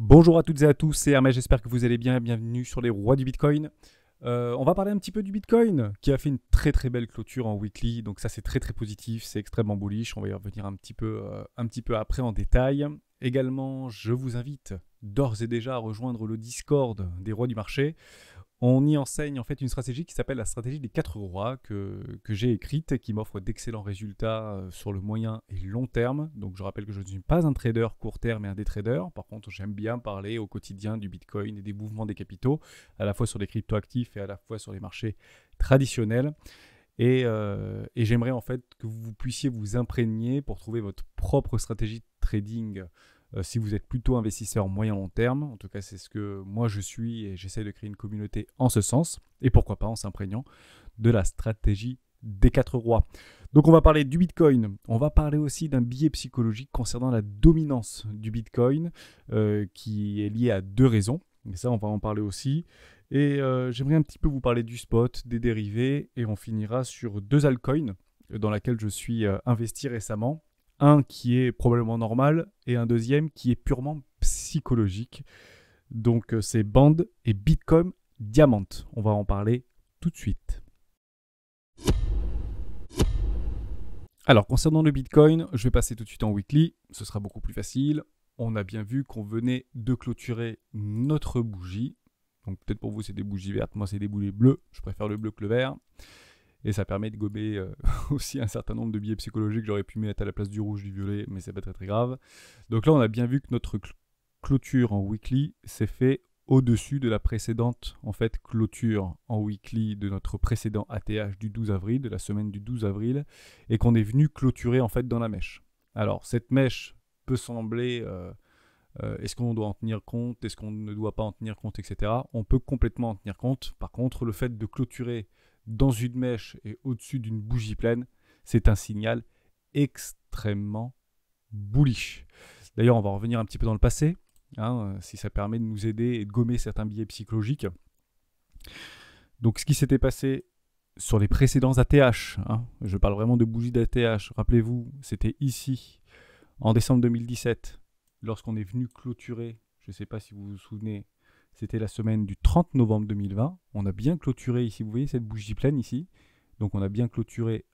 Bonjour à toutes et à tous, c'est Hermès, j'espère que vous allez bien. Bienvenue sur les rois du Bitcoin. On va parler un petit peu du Bitcoin qui a fait une très très belle clôture en weekly, donc ça c'est très très positif, c'est extrêmement bullish. On va y revenir un petit peu après en détail. Également, je vous invite d'ores et déjà à rejoindre le Discord des rois du marché. On y enseigne en fait une stratégie qui s'appelle la stratégie des 4 rois que j'ai écrite et qui m'offre d'excellents résultats sur le moyen et long terme. Donc je rappelle que je ne suis pas un trader court terme et un day trader. Par contre, j'aime bien parler au quotidien du Bitcoin et des mouvements des capitaux, à la fois sur les cryptoactifs et à la fois sur les marchés traditionnels. Et j'aimerais en fait que vous puissiez vous imprégner pour trouver votre propre stratégie de trading si vous êtes plutôt investisseur moyen-long terme. En tout cas, c'est ce que moi je suis et j'essaie de créer une communauté en ce sens. Et pourquoi pas en s'imprégnant de la stratégie des 4 rois. Donc on va parler du Bitcoin. On va parler aussi d'un biais psychologique concernant la dominance du Bitcoin qui est lié à 2 raisons. Et ça, on va en parler aussi. Et j'aimerais un petit peu vous parler du spot, des dérivés, et on finira sur 2 altcoins dans lesquels je suis investi récemment. Un qui est probablement normal et un deuxième qui est purement psychologique. Donc c'est Band et Bitcoin Diamant. On va en parler tout de suite. Alors concernant le Bitcoin, je vais passer tout de suite en weekly. Ce sera beaucoup plus facile. On a bien vu qu'on venait de clôturer notre bougie. Donc peut-être pour vous c'est des bougies vertes, moi c'est des bougies bleues. Je préfère le bleu que le vert. Et ça permet de gober aussi un certain nombre de biais psychologiques que j'aurais pu mettre à la place du rouge, du violet, mais c'est pas très très grave. Donc là, on a bien vu que notre clôture en weekly s'est fait au-dessus de la précédente en fait clôture en weekly de notre précédent ATH du 12 avril, de la semaine du 12 avril, et qu'on est venu clôturer en fait dans la mèche. Alors cette mèche peut sembler est-ce qu'on doit en tenir compte, est-ce qu'on ne doit pas en tenir compte, etc. On peut complètement en tenir compte. Par contre, le fait de clôturer dans une mèche et au-dessus d'une bougie pleine, c'est un signal extrêmement bullish. D'ailleurs, on va revenir un petit peu dans le passé, si ça permet de nous aider et de gommer certains biais psychologiques. Donc, ce qui s'était passé sur les précédents ATH, je parle vraiment de bougies d'ATH, rappelez-vous, c'était ici, en décembre 2017, lorsqu'on est venu clôturer, je ne sais pas si vous vous souvenez, c'était la semaine du 30 novembre 2020. On a bien clôturé ici, vous voyez cette bougie pleine ici. Donc on a bien clôturé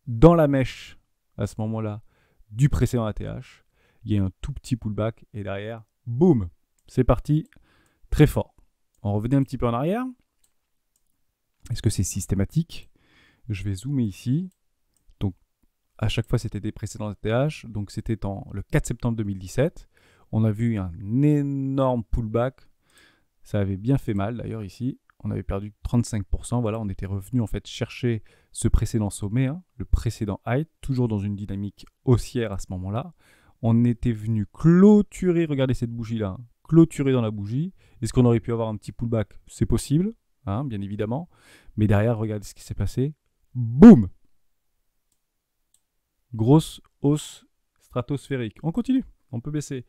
dans la mèche à ce moment-là du précédent ATH. Il y a un tout petit pullback et derrière, boum, c'est parti, très fort. On revenait un petit peu en arrière. Est-ce que c'est systématique? Je vais zoomer ici. Donc à chaque fois c'était des précédents ATH. Donc c'était le 4 septembre 2017. On a vu un énorme pullback. Ça avait bien fait mal d'ailleurs ici. On avait perdu 35%. Voilà, on était revenu en fait chercher ce précédent sommet, le précédent high, toujours dans une dynamique haussière à ce moment-là. On était venu clôturer, regardez cette bougie-là, clôturer dans la bougie. Est-ce qu'on aurait pu avoir un petit pullback? C'est possible, bien évidemment. Mais derrière, regardez ce qui s'est passé. Boum! Grosse hausse stratosphérique. On continue, on peut baisser.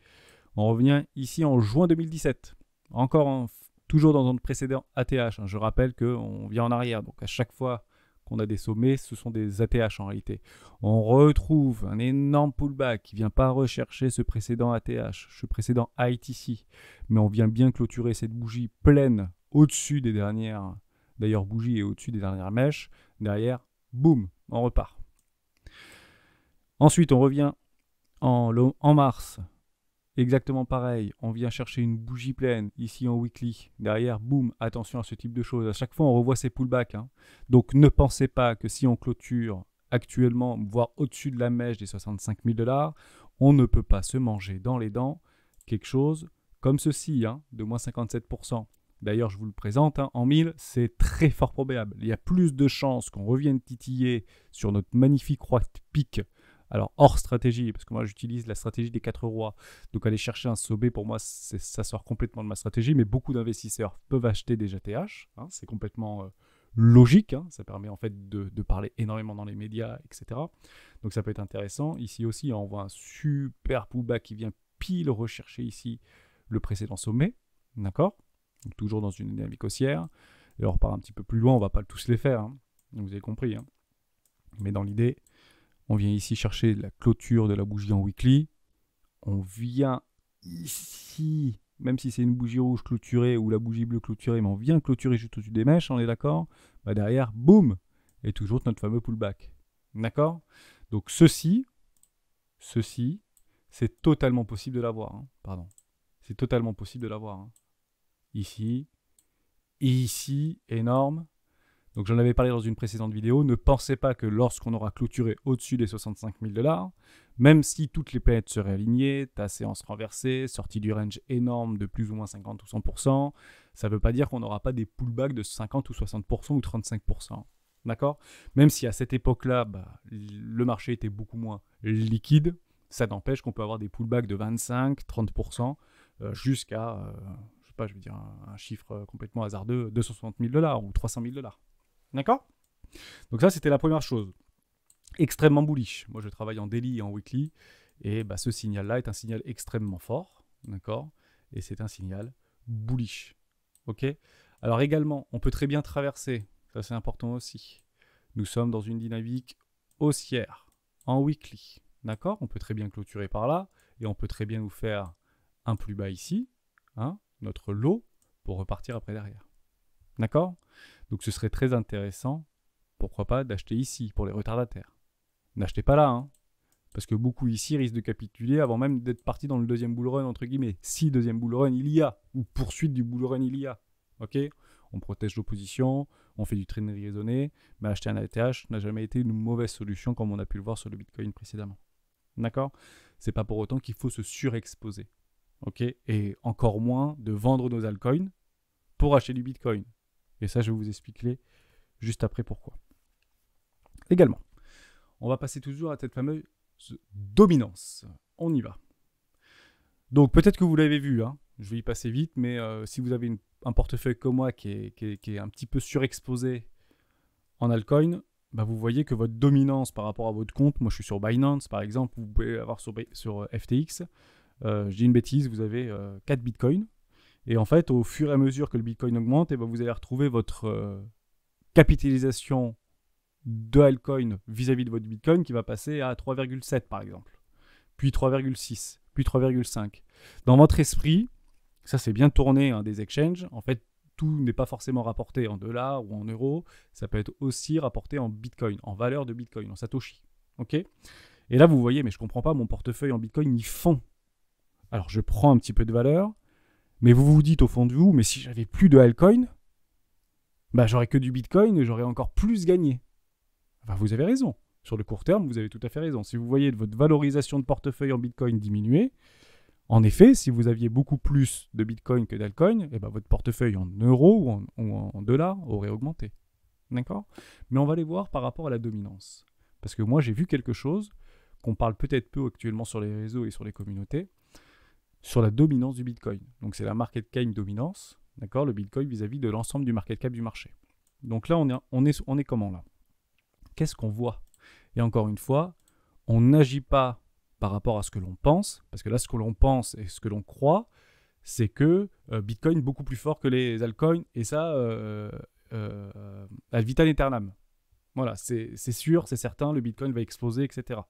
On revient ici en juin 2017. Encore toujours dans un précédent ATH. Je rappelle qu'on vient en arrière. Donc à chaque fois qu'on a des sommets, ce sont des ATH en réalité. On retrouve un énorme pullback qui ne vient pas rechercher ce précédent ATH, ce précédent ITC. Mais on vient bien clôturer cette bougie pleine au-dessus des dernières bougies et au-dessus des dernières mèches. Derrière, boum, on repart. Ensuite, on revient en mars. Exactement pareil, on vient chercher une bougie pleine, ici en weekly, derrière, boum, attention à ce type de choses. À chaque fois, on revoit ces pullbacks. Donc, ne pensez pas que si on clôture actuellement, voire au-dessus de la mèche des 65 000 $, on ne peut pas se manger dans les dents quelque chose comme ceci, de moins 57%. D'ailleurs, je vous le présente, en 1000, c'est très fort probable. Il y a plus de chances qu'on revienne titiller sur notre magnifique roi de pique. Alors, hors stratégie, parce que moi, j'utilise la stratégie des 4 rois. Donc, aller chercher un sommet, pour moi, ça sort complètement de ma stratégie. Mais beaucoup d'investisseurs peuvent acheter des ATH. C'est complètement logique. Ça permet en fait de parler énormément dans les médias, etc. Donc, ça peut être intéressant. Ici aussi, on voit un super pullback qui vient pile rechercher ici le précédent sommet. D'accord? Donc, toujours dans une dynamique haussière. Et on repart un petit peu plus loin. On ne va pas tous les faire. Donc, vous avez compris. Mais dans l'idée... On vient ici chercher la clôture de la bougie en weekly. On vient ici même si c'est une bougie rouge clôturée ou la bougie bleue clôturée, mais on vient clôturer juste au-dessus des mèches, on est d'accord? Bah derrière, boum, et toujours notre fameux pullback. D'accord? Donc ceci, c'est totalement possible de l'avoir. Hein. Pardon. C'est totalement possible de l'avoir. Hein. Ici, et ici, énorme. Donc j'en avais parlé dans une précédente vidéo. Ne pensez pas que lorsqu'on aura clôturé au-dessus des 65 000 $, même si toutes les planètes seraient alignées, ta séance renversée, sortie du range énorme de plus ou moins 50 ou 100%, ça ne veut pas dire qu'on n'aura pas des pullbacks de 50 ou 60% ou 35%. D'accord? Même si à cette époque-là, le marché était beaucoup moins liquide, ça n'empêche qu'on peut avoir des pullbacks de 25, 30% jusqu'à, je sais pas, je vais dire un chiffre complètement hasardeux, 260 000 $ ou 300 000 $. D'accord? Donc ça, c'était la première chose. Extrêmement bullish. Moi, je travaille en daily et en weekly. Et ce signal-là est un signal extrêmement fort. D'accord? Et c'est un signal bullish. OK? Alors également, on peut très bien traverser. Ça, c'est important aussi. Nous sommes dans une dynamique haussière en weekly. D'accord? On peut très bien clôturer par là. Et on peut très bien nous faire un plus bas ici. Hein, notre lot pour repartir après derrière. D'accord? Donc ce serait très intéressant, pourquoi pas, d'acheter ici pour les retardataires. N'achetez pas là, hein, parce que beaucoup ici risquent de capituler avant même d'être partis dans le deuxième bull run, entre guillemets. Si deuxième bull run il y a, ou poursuite du bull run il y a. Ok? On protège l'opposition, on fait du trading raisonné, mais acheter un ATH n'a jamais été une mauvaise solution comme on a pu le voir sur le Bitcoin précédemment. D'accord? C'est pas pour autant qu'il faut se surexposer. Ok? Et encore moins de vendre nos altcoins pour acheter du Bitcoin. Et ça, je vais vous expliquer juste après pourquoi. Également, on va passer toujours à cette fameuse dominance. On y va. Donc, peut-être que vous l'avez vu, hein, je vais y passer vite, mais si vous avez un portefeuille comme moi qui est un petit peu surexposé en altcoin, vous voyez que votre dominance par rapport à votre compte, moi je suis sur Binance par exemple, vous pouvez avoir sur FTX, je dis une bêtise, vous avez 4 bitcoins. Et en fait, au fur et à mesure que le Bitcoin augmente, vous allez retrouver votre capitalisation de altcoin vis-à-vis de votre Bitcoin qui va passer à 3,7 par exemple, puis 3,6, puis 3,5. Dans votre esprit, ça c'est bien tourné des exchanges, en fait, tout n'est pas forcément rapporté en dollars ou en euros, ça peut être aussi rapporté en Bitcoin, en valeur de Bitcoin, en Satoshi. Ok? Et là, vous voyez, mais je ne comprends pas, mon portefeuille en Bitcoin, il fond. Alors, je prends un petit peu de valeur, mais vous vous dites au fond de vous, mais si j'avais plus de altcoin, j'aurais que du Bitcoin et j'aurais encore plus gagné. Enfin, vous avez raison. Sur le court terme, vous avez tout à fait raison. Si vous voyez votre valorisation de portefeuille en Bitcoin diminuer, en effet, si vous aviez beaucoup plus de Bitcoin que d'altcoin, votre portefeuille en euros ou en dollars aurait augmenté. D'accord? Mais on va les voir par rapport à la dominance. Parce que moi, j'ai vu quelque chose qu'on parle peut-être peu actuellement sur les réseaux et sur les communautés, sur la dominance du Bitcoin. Donc c'est la market cap dominance, d'accord, le Bitcoin vis-à-vis de l'ensemble du market cap du marché. Donc là, on est comment là? Qu'est-ce qu'on voit? Et encore une fois, on n'agit pas par rapport à ce que l'on pense, parce que là, ce que l'on pense et ce que l'on croit, c'est que Bitcoin est beaucoup plus fort que les altcoins, et ça, ad vitam aeternam. Voilà, c'est sûr, c'est certain, le Bitcoin va exploser, etc.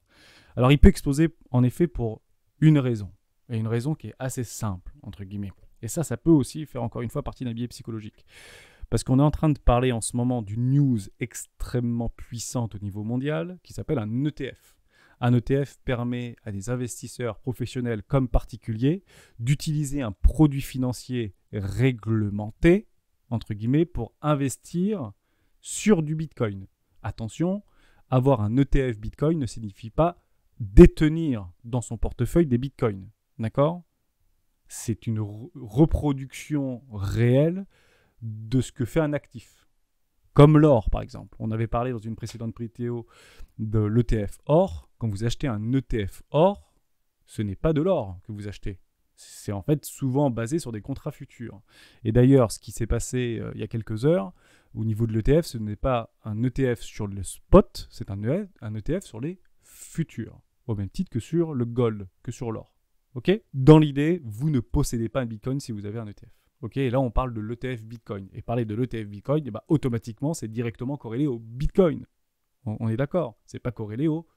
Alors, il peut exploser, en effet, pour une raison. Et une raison qui est assez simple, entre guillemets. Et ça peut aussi faire encore une fois partie d'un biais psychologique. Parce qu'on est en train de parler en ce moment d'une news extrêmement puissante au niveau mondial qui s'appelle un ETF. Un ETF permet à des investisseurs professionnels comme particuliers d'utiliser un produit financier réglementé, entre guillemets, pour investir sur du Bitcoin. Attention, avoir un ETF Bitcoin ne signifie pas détenir dans son portefeuille des Bitcoins. D'accord? C'est une reproduction réelle de ce que fait un actif. Comme l'or, par exemple. On avait parlé dans une précédente vidéo de l'ETF or. Quand vous achetez un ETF or, ce n'est pas de l'or que vous achetez. C'est en fait souvent basé sur des contrats futurs. Et d'ailleurs, ce qui s'est passé il y a quelques heures, au niveau de l'ETF, ce n'est pas un ETF sur le spot, c'est un ETF sur les futurs. Au même titre que sur le gold, que sur l'or. Okay? Dans l'idée, vous ne possédez pas un Bitcoin si vous avez un ETF. Okay? Et là, on parle de l'ETF Bitcoin. Et parler de l'ETF Bitcoin, automatiquement, c'est directement corrélé au Bitcoin. On est d'accord. Ce n'est pas corrélé aux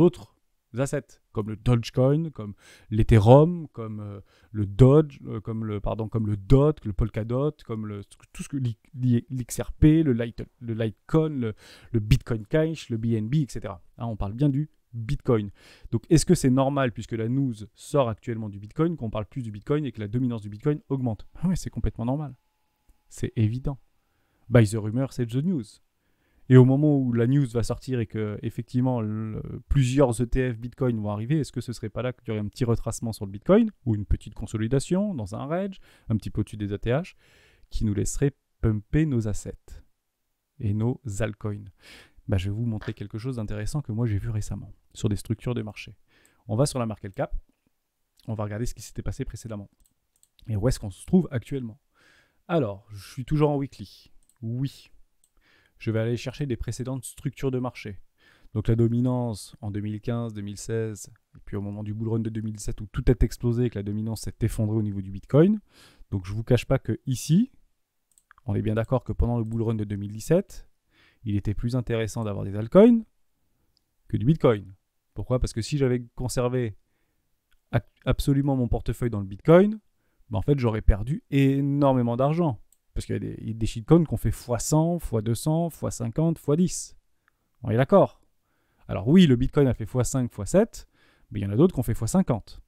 autres assets, comme le Dogecoin, comme l'Ethereum, comme le Doge, comme le DOT, le Polkadot, comme tout ce que l'XRP, le Litecoin, le Bitcoin Cash, le BNB, etc. Hein, on parle bien du Bitcoin. Donc, est-ce que c'est normal, puisque la news sort actuellement du Bitcoin, qu'on parle plus du Bitcoin et que la dominance du Bitcoin augmente? Oui, c'est complètement normal. C'est évident. By the rumor, c'est the news. Et au moment où la news va sortir et que effectivement plusieurs ETF Bitcoin vont arriver, est-ce que ce serait pas là qu'il y aurait un petit retracement sur le Bitcoin ou une petite consolidation dans un range, un petit peu au-dessus des ATH, qui nous laisserait pumper nos assets et nos altcoins? Bah, je vais vous montrer quelque chose d'intéressant que moi j'ai vu récemment sur des structures de marché. On va sur la market cap, on va regarder ce qui s'était passé précédemment et où est-ce qu'on se trouve actuellement. Alors, je suis toujours en weekly. Oui. Je vais aller chercher des précédentes structures de marché. Donc la dominance en 2015, 2016, et puis au moment du bull run de 2017 où tout a explosé et que la dominance s'est effondrée au niveau du Bitcoin. Donc je ne vous cache pas que ici, on est bien d'accord que pendant le bull run de 2017, il était plus intéressant d'avoir des altcoins que du Bitcoin. Pourquoi? Parce que si j'avais conservé absolument mon portefeuille dans le Bitcoin, ben en fait j'aurais perdu énormément d'argent. Parce qu'il y a des shitcoins qu'on fait x100, x200, x50, x10. On est d'accord? Alors oui, le Bitcoin a fait x5, x7, mais il y en a d'autres qui ont fait x50.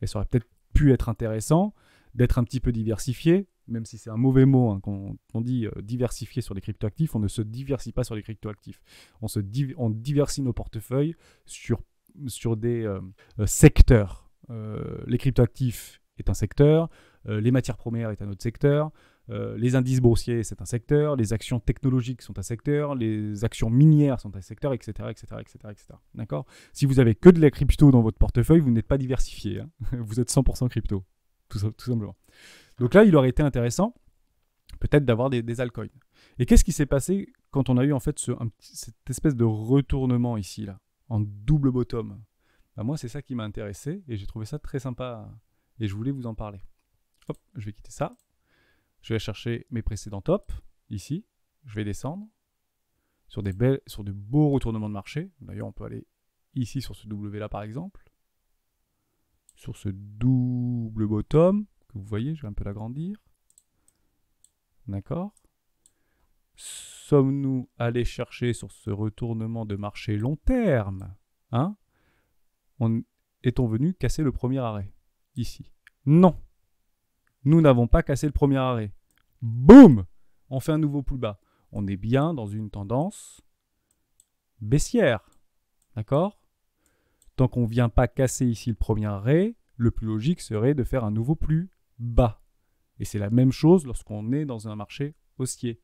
Et ça aurait peut-être pu être intéressant d'être un petit peu diversifié, même si c'est un mauvais mot hein, qu'on dit diversifier sur les cryptoactifs. On ne se diversifie pas sur les cryptoactifs. On diversifie nos portefeuilles sur des secteurs. Les cryptoactifs est un secteur, les matières premières est un autre secteur, les indices boursiers c'est un secteur, les actions technologiques sont un secteur, les actions minières sont un secteur, etc. etc., etc., etc. D'accord? Si vous avez que de la crypto dans votre portefeuille, vous n'êtes pas diversifié. Hein. Vous êtes 100% crypto, tout simplement. Donc là, il aurait été intéressant peut-être d'avoir des altcoins. Et qu'est-ce qui s'est passé quand on a eu en fait cette espèce de retournement ici, là, en double bottom? Bah, moi, c'est ça qui m'a intéressé et j'ai trouvé ça très sympa et je voulais vous en parler. Hop, je vais quitter ça. Je vais chercher mes précédents tops, ici. Je vais descendre sur de beaux retournements de marché. D'ailleurs, on peut aller ici sur ce W là, par exemple. Sur ce double bottom, que vous voyez, je vais un peu l'agrandir. D'accord? Sommes-nous allés chercher sur ce retournement de marché long terme? Hein? Est-on venu casser le premier arrêt? Ici. Non. Nous n'avons pas cassé le premier arrêt. Boum! On fait un nouveau plus bas. On est bien dans une tendance baissière. D'accord? Tant qu'on ne vient pas casser ici le premier arrêt, le plus logique serait de faire un nouveau plus bas. Et c'est la même chose lorsqu'on est dans un marché haussier.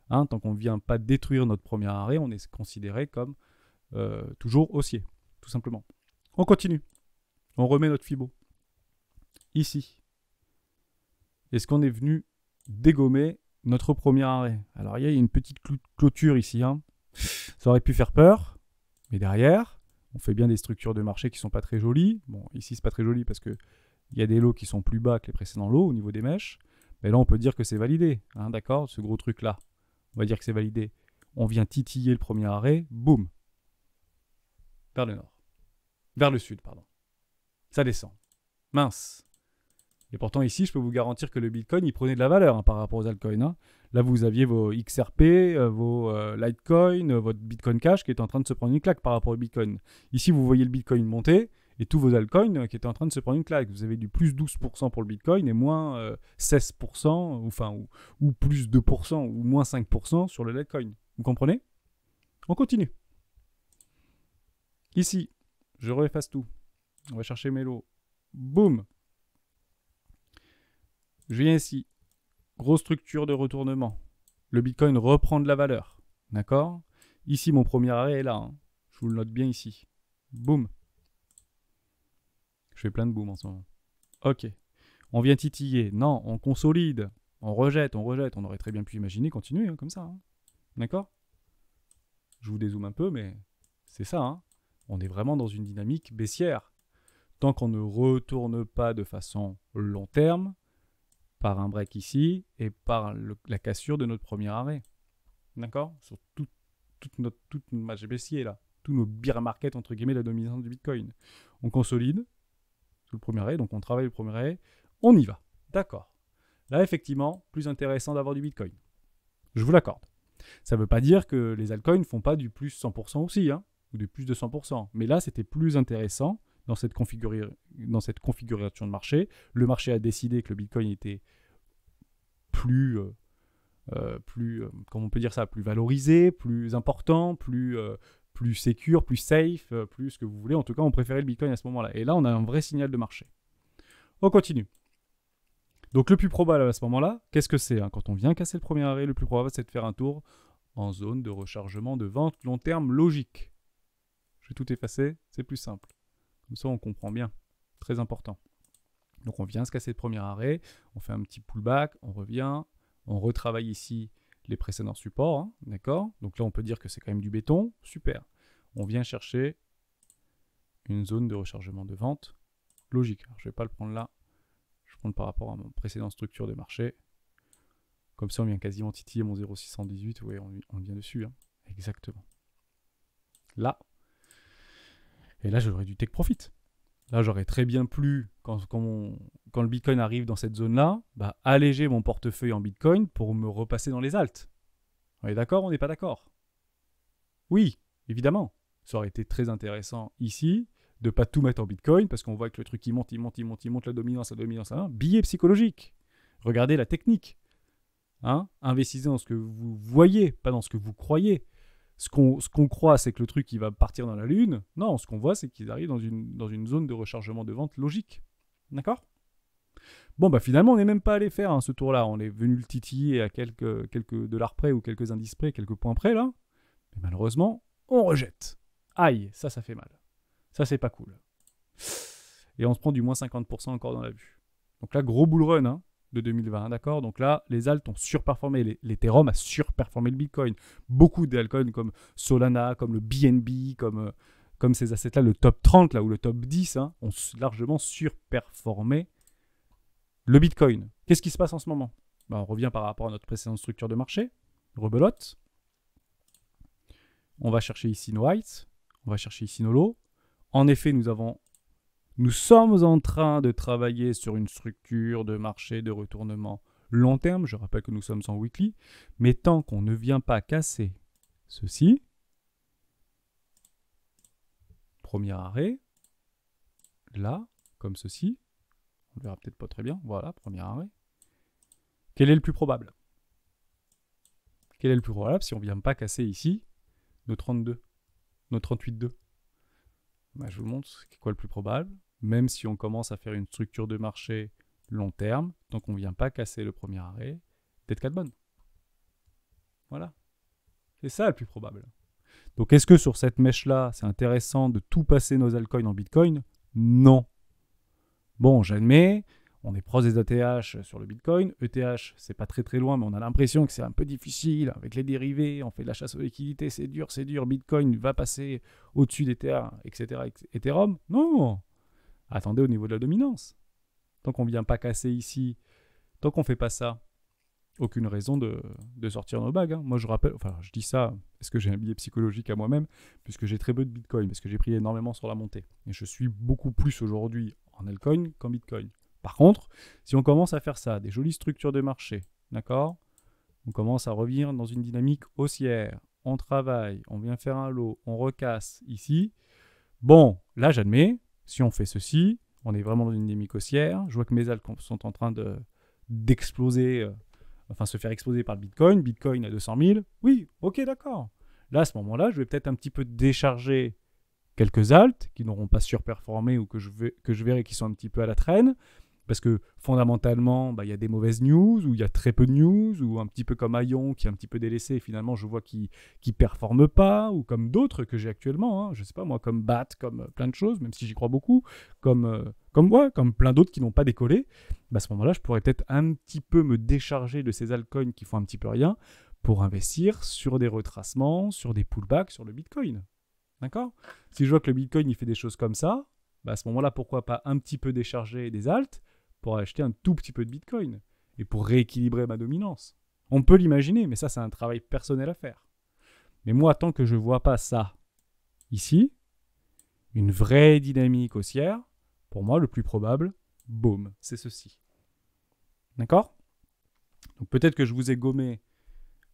Hein, tant qu'on ne vient pas détruire notre premier arrêt, on est considéré comme toujours haussier, tout simplement. On continue. On remet notre Fibo. Ici. Est-ce qu'on est venu dégommer notre premier arrêt? Alors, il y a une petite clôture ici. Hein. Ça aurait pu faire peur. Mais derrière, on fait bien des structures de marché qui ne sont pas très jolies. Bon, ici, c'est pas très joli parce qu'il y a des lots qui sont plus bas que les précédents lots au niveau des mèches. Mais là, on peut dire que c'est validé. Hein, d'accord? Ce gros truc-là. On va dire que c'est validé. On vient titiller le premier arrêt. Boum. Vers le nord. Vers le sud, pardon. Ça descend. Mince. Et pourtant ici, je peux vous garantir que le Bitcoin, il prenait de la valeur hein, par rapport aux altcoins. Hein. Là, vous aviez vos XRP, vos Litecoin, votre Bitcoin Cash qui était en train de se prendre une claque par rapport au Bitcoin. Ici, vous voyez le Bitcoin monter et tous vos altcoins qui étaient en train de se prendre une claque. Vous avez du plus 12% pour le Bitcoin et moins 16%, ou plus 2%, ou moins 5% sur le Litecoin. Vous comprenez? On continue. Ici, je réefface tout. On va chercher mes lots. Boum! Je viens ici. Grosse structure de retournement. Le Bitcoin reprend de la valeur. D'accord? Ici, mon premier arrêt est là. Hein. Je vous le note bien ici. Boum. Je fais plein de boum en ce moment. Ok. On vient titiller. Non, on consolide. On rejette, on rejette. On aurait très bien pu imaginer continuer hein, comme ça. Hein. D'accord? Je vous dézoome un peu, mais c'est ça. Hein. On est vraiment dans une dynamique baissière. Tant qu'on ne retourne pas de façon long terme, par un break ici et par la cassure de notre premier arrêt. D'accord? Sur toute notre match baissier là. tous nos bear markets, entre guillemets, la dominance du Bitcoin. On consolide sous le premier arrêt, donc on travaille le premier arrêt, on y va. D'accord. Là, effectivement, plus intéressant d'avoir du Bitcoin. Je vous l'accorde. Ça ne veut pas dire que les altcoins ne font pas du plus 100% aussi, hein, ou du plus de 100%. Mais là, c'était plus intéressant dans cette configuration de marché. Le marché a décidé que le Bitcoin était plus comment on peut dire ça, plus valorisé, plus important, plus secure, plus safe, plus ce que vous voulez. En tout cas, on préférait le Bitcoin à ce moment-là. Et là, on a un vrai signal de marché. On continue. Donc le plus probable à ce moment-là, qu'est-ce que c'est, hein? Quand on vient casser le premier arrêt, le plus probable, c'est de faire un tour en zone de rechargement de vente long terme logique. Je vais tout effacer, c'est plus simple. Comme ça, on comprend bien. Très important. Donc on vient se casser le premier arrêt, on fait un petit pullback, on revient, on retravaille ici les précédents supports, hein, d'accord? Donc là, on peut dire que c'est quand même du béton, super. On vient chercher une zone de rechargement de vente logique. Alors, je ne vais pas le prendre là, je vais prendre par rapport à mon précédent structure de marché. Comme ça, on vient quasiment titiller mon 0,618, oui, on vient dessus, hein. Exactement. Là. Et là, j'aurais du take profit. Là, j'aurais très bien pu, quand le Bitcoin arrive dans cette zone-là, alléger mon portefeuille en Bitcoin pour me repasser dans les alts. On est d'accord, on n'est pas d'accord? Oui, évidemment. Ça aurait été très intéressant ici de ne pas tout mettre en Bitcoin parce qu'on voit que le truc il monte, la dominance, hein. Billet psychologique. Regardez la technique. Hein, investissez dans ce que vous voyez, pas dans ce que vous croyez. Ce qu'on croit, c'est que le truc il va partir dans la lune. Non, ce qu'on voit, c'est qu'ils arrivent dans une zone de rechargement de vente logique. D'accord? Bon, finalement, on n'est même pas allé faire ce tour-là. On est venu le titiller à quelques dollars près ou quelques indices près, quelques points près, là. Mais malheureusement, on rejette. Aïe, ça fait mal. Ça, c'est pas cool. Et on se prend du moins 50% encore dans la vue. Donc là, gros bull run, hein, de 2020, d'accord? Donc là, les alts ont surperformé, l'Ethereum a surperformé le Bitcoin. Beaucoup d'altcoins comme Solana, comme le BNB, comme ces assets-là, le top 30 là, ou le top 10, hein, ont largement surperformé le Bitcoin. Qu'est-ce qui se passe en ce moment? On revient par rapport à notre précédente structure de marché. Rebelote. On va chercher ici nos heights, on va chercher ici nos lows. En effet, nous sommes en train de travailler sur une structure de marché de retournement long terme. Je rappelle que nous sommes en weekly. Mais tant qu'on ne vient pas casser ceci, premier arrêt, là, comme ceci, on ne verra peut-être pas très bien. Voilà, premier arrêt. Quel est le plus probable? Quel est le plus probable si on ne vient pas casser ici nos 32, nos 38,2? Je vous montre c'est quoi le plus probable. Même si on commence à faire une structure de marché long terme, tant qu'on ne vient pas casser le premier arrêt, peut-être 4 bonnes. Voilà. C'est ça le plus probable. Donc est-ce que sur cette mèche-là, c'est intéressant de tout passer nos altcoins en Bitcoin? Non. Bon, j'admets, on est proche des ETH sur le Bitcoin. ETH, c'est pas très très loin, mais on a l'impression que c'est un peu difficile. Avec les dérivés, on fait de la chasse aux liquidités, c'est dur. Bitcoin va passer au-dessus d'Ether, etc. Ethereum. Non. Attendez au niveau de la dominance. Tant qu'on ne vient pas casser ici, tant qu'on ne fait pas ça, aucune raison de sortir nos bagues. Hein. Moi, je rappelle, je dis ça parce que j'ai un biais psychologique à moi-même, puisque j'ai très peu de Bitcoin, parce que j'ai pris énormément sur la montée. Et je suis beaucoup plus aujourd'hui en altcoin qu'en Bitcoin. Par contre, si on commence à faire ça, des jolies structures de marché, d'accord? On commence à revenir dans une dynamique haussière, on travaille, on vient faire un lot, on recasse ici. Bon, là, j'admets, si on fait ceci, on est vraiment dans une dynamique haussière. Je vois que mes alts sont en train d'exploser, se faire exploser par le Bitcoin. Bitcoin à 200 000. Oui, ok, d'accord. Là, à ce moment-là, je vais peut-être un petit peu décharger quelques alts qui n'auront pas surperformé ou que je verrai qui sont un petit peu à la traîne. Parce que fondamentalement, il y a des mauvaises news, ou il y a très peu de news, ou un petit peu comme Aion qui est un petit peu délaissé, et finalement je vois qu'il ne performe pas, ou comme d'autres que j'ai actuellement, hein, je ne sais pas moi, comme BAT, comme plein de choses, même si j'y crois beaucoup, comme plein d'autres qui n'ont pas décollé. À ce moment-là, je pourrais peut-être un petit peu me décharger de ces altcoins qui font un petit peu rien pour investir sur des retracements, sur des pullbacks, sur le Bitcoin. D'accord? Si je vois que le Bitcoin il fait des choses comme ça, à ce moment-là, pourquoi pas un petit peu décharger des alts pour acheter un tout petit peu de Bitcoin et pour rééquilibrer ma dominance. On peut l'imaginer, mais ça, c'est un travail personnel à faire. Mais moi, tant que je ne vois pas ça ici, une vraie dynamique haussière, pour moi, le plus probable, boum, c'est ceci. D'accord? Donc peut-être que je vous ai gommé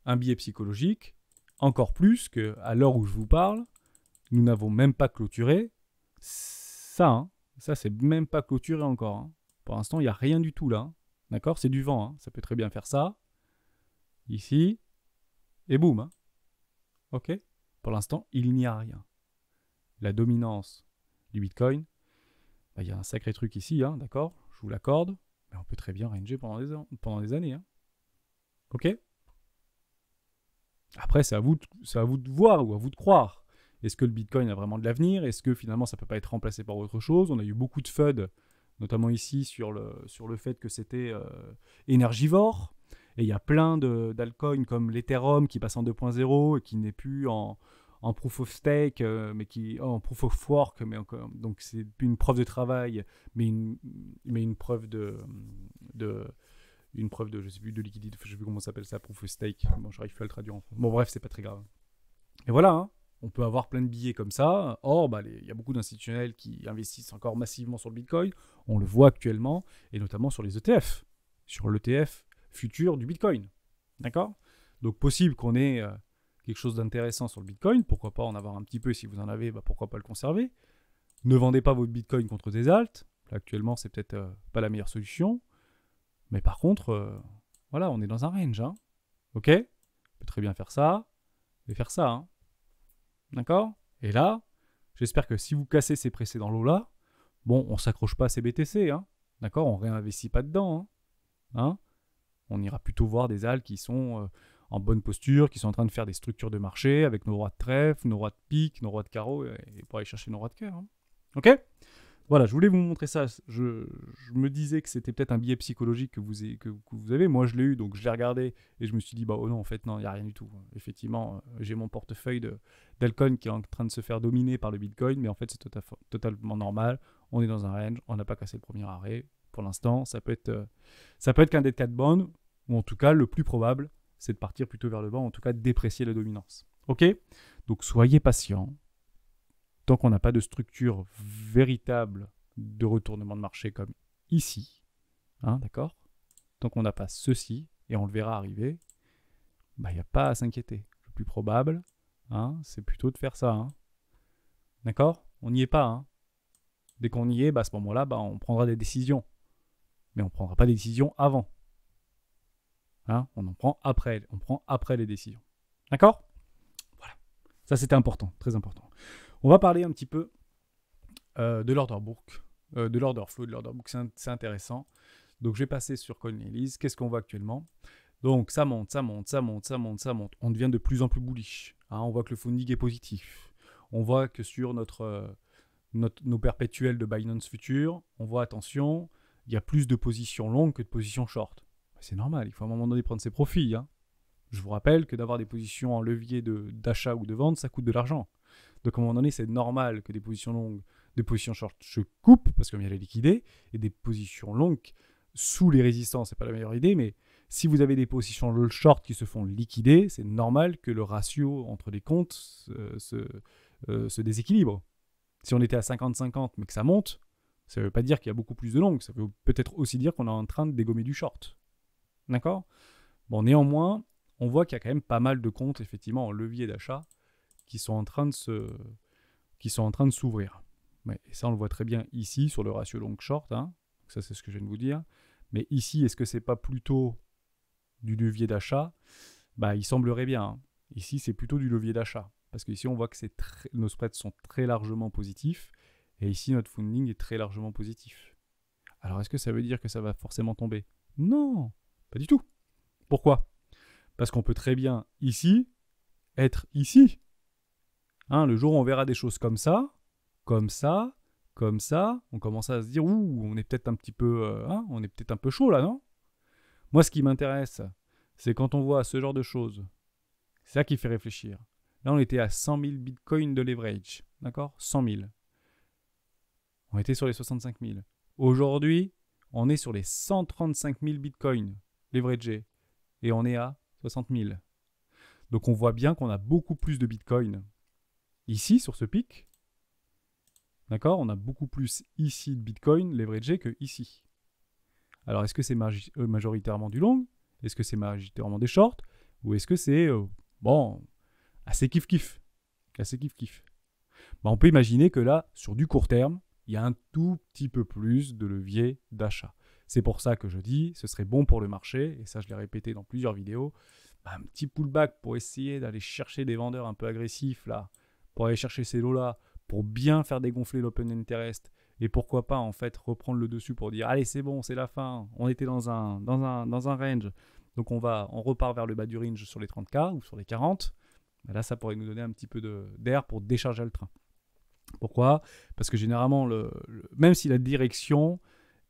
un biais psychologique, encore plus qu'à l'heure où je vous parle, nous n'avons même pas clôturé ça. Hein. Ça, c'est même pas clôturé encore. Hein. Pour l'instant, il n'y a rien du tout là. Hein. D'accord? C'est du vent. Hein. Ça peut très bien faire ça. Ici. Et boum. Hein. OK? Pour l'instant, il n'y a rien. La dominance du Bitcoin, bah, y a un sacré truc ici. Hein, d'accord? Je vous l'accorde. Mais on peut très bien ranger pendant des années. Hein. OK? Après, c'est à vous de voir ou à vous de croire. Est-ce que le Bitcoin a vraiment de l'avenir? Est-ce que finalement ça ne peut pas être remplacé par autre chose? On a eu beaucoup de FUD, notamment ici sur le fait que c'était énergivore. Et il y a plein d'altcoins comme l'Ethereum qui passe en 2.0 et qui n'est plus en proof of stake, mais qui en proof of work. Mais encore, donc c'est plus une preuve de travail, mais une preuve une preuve de, je sais plus, de liquidité, je sais plus comment ça s'appelle ça, proof of stake. Bon, j'arrive plus à le traduire en français. Bon, bref, c'est pas très grave. Et voilà, hein, on peut avoir plein de billets comme ça. Or, bah, y a beaucoup d'institutionnels qui investissent encore massivement sur le Bitcoin. On le voit actuellement, et notamment sur les ETF, sur l'ETF futur du Bitcoin. D'accord? Donc, possible qu'on ait quelque chose d'intéressant sur le Bitcoin. Pourquoi pas en avoir un petit peu? Si vous en avez, bah, pourquoi pas le conserver? Ne vendez pas votre Bitcoin contre des alts. Là, actuellement, c'est peut-être pas la meilleure solution. Mais par contre, voilà, on est dans un range. Hein. OK? On peut très bien faire ça et faire ça. Hein. D'accord? Et là, j'espère que si vous cassez ces précédents lots-là, bon, on ne s'accroche pas à ces BTC. Hein. D'accord? On ne réinvestit pas dedans. Hein. Hein? On ira plutôt voir des ALs qui sont en bonne posture, qui sont en train de faire des structures de marché avec nos rois de trèfle, nos rois de pique, nos rois de carreau, et pour aller chercher nos rois de cœur. Hein. OK? Voilà, je voulais vous montrer ça. Je me disais que c'était peut-être un biais psychologique que vous avez. Moi, je l'ai eu, donc je l'ai regardé et je me suis dit, bah oh non, en fait, non, il n'y a rien du tout. Effectivement, j'ai mon portefeuille d'altcoin qui est en train de se faire dominer par le Bitcoin, mais en fait, c'est totalement normal. On est dans un range, on n'a pas cassé le premier arrêt. Pour l'instant, ça peut être qu'un dead cat bond, ou en tout cas, le plus probable, c'est de partir plutôt vers le bas, en tout cas, de déprécier la dominance. OK? Donc, soyez patient. Tant qu'on n'a pas de structure véritable de retournement de marché comme ici, hein, d'accord? Tant qu'on n'a pas ceci, et on le verra arriver, bah, n'y a pas à s'inquiéter. Le plus probable, hein, c'est plutôt de faire ça. Hein. D'accord? On n'y est pas. Hein. Dès qu'on y est, bah, à ce moment-là, bah, on prendra des décisions. Mais on ne prendra pas des décisions avant. Hein? On prend après les décisions. D'accord? Voilà. Ça, c'était important, très important. On va parler un petit peu de l'order book, de l'order flow, de l'order book. C'est intéressant. Donc, je vais passer sur CoinElise. Qu'est-ce qu'on voit actuellement? Donc, ça monte, ça monte, ça monte, ça monte, ça monte. On devient de plus en plus bullish. Hein, on voit que le funding est positif. On voit que sur nos perpétuels de Binance Future, on voit, attention, il y a plus de positions longues que de positions short. C'est normal, il faut à un moment donné prendre ses profits. Hein. Je vous rappelle que d'avoir des positions en levier d'achat ou de vente, ça coûte de l'argent. Donc à un moment donné, c'est normal que des positions longues, des positions short se coupent, parce qu'on vient les liquider, et des positions longues sous les résistances, c'est pas la meilleure idée, mais si vous avez des positions short qui se font liquider, c'est normal que le ratio entre les comptes se déséquilibre. Si on était à 50-50 mais que ça monte, ça ne veut pas dire qu'il y a beaucoup plus de longues, ça veut peut-être aussi dire qu'on est en train de dégommer du short. D'accord? Bon, néanmoins, on voit qu'il y a quand même pas mal de comptes, effectivement, en levier d'achat qui sont en train de s'ouvrir. Ouais, et ça, on le voit très bien ici, sur le ratio long-short. Hein. Ça, c'est ce que je viens de vous dire. Mais ici, est-ce que c'est pas plutôt du levier d'achat? Bah, il semblerait bien. Hein. Ici, c'est plutôt du levier d'achat. Parce qu'ici, on voit que nos spreads sont très largement positifs. Et ici, notre funding est très largement positif. Alors, est-ce que ça veut dire que ça va forcément tomber? Non, pas du tout. Pourquoi? Parce qu'on peut très bien, ici, être ici. Hein, le jour où on verra des choses comme ça, comme ça, comme ça, on commence à se dire, ouh, on est peut-être un petit peu, on est peut-être un peu chaud là, non? Moi, ce qui m'intéresse, c'est quand on voit ce genre de choses. C'est ça qui fait réfléchir. Là, on était à 100 000 bitcoins de leverage. D'accord? 100 000. On était sur les 65 000. Aujourd'hui, on est sur les 135 000 bitcoins leveragés. Et on est à 60 000. Donc, on voit bien qu'on a beaucoup plus de bitcoins ici, sur ce pic. D'accord? On a beaucoup plus ici de Bitcoin leveragé que ici. Alors, est-ce que c'est majoritairement du long? Est-ce que c'est majoritairement des shorts? Ou est-ce que c'est, bon, assez kiff-kiff? Assez kiff-kiff. Bah, on peut imaginer que là, sur du court terme, il y a un tout petit peu plus de levier d'achat. C'est pour ça que je dis, ce serait bon pour le marché, et ça je l'ai répété dans plusieurs vidéos, bah, un petit pullback pour essayer d'aller chercher des vendeurs un peu agressifs, là, pour aller chercher ces lots-là, pour bien faire dégonfler l'open interest, et pourquoi pas en fait reprendre le dessus pour dire, allez c'est bon, c'est la fin, on était dans un range, donc on repart vers le bas du range sur les 30K ou sur les 40, là ça pourrait nous donner un petit peu d'air pour décharger le train. Pourquoi? Parce que généralement, même si la direction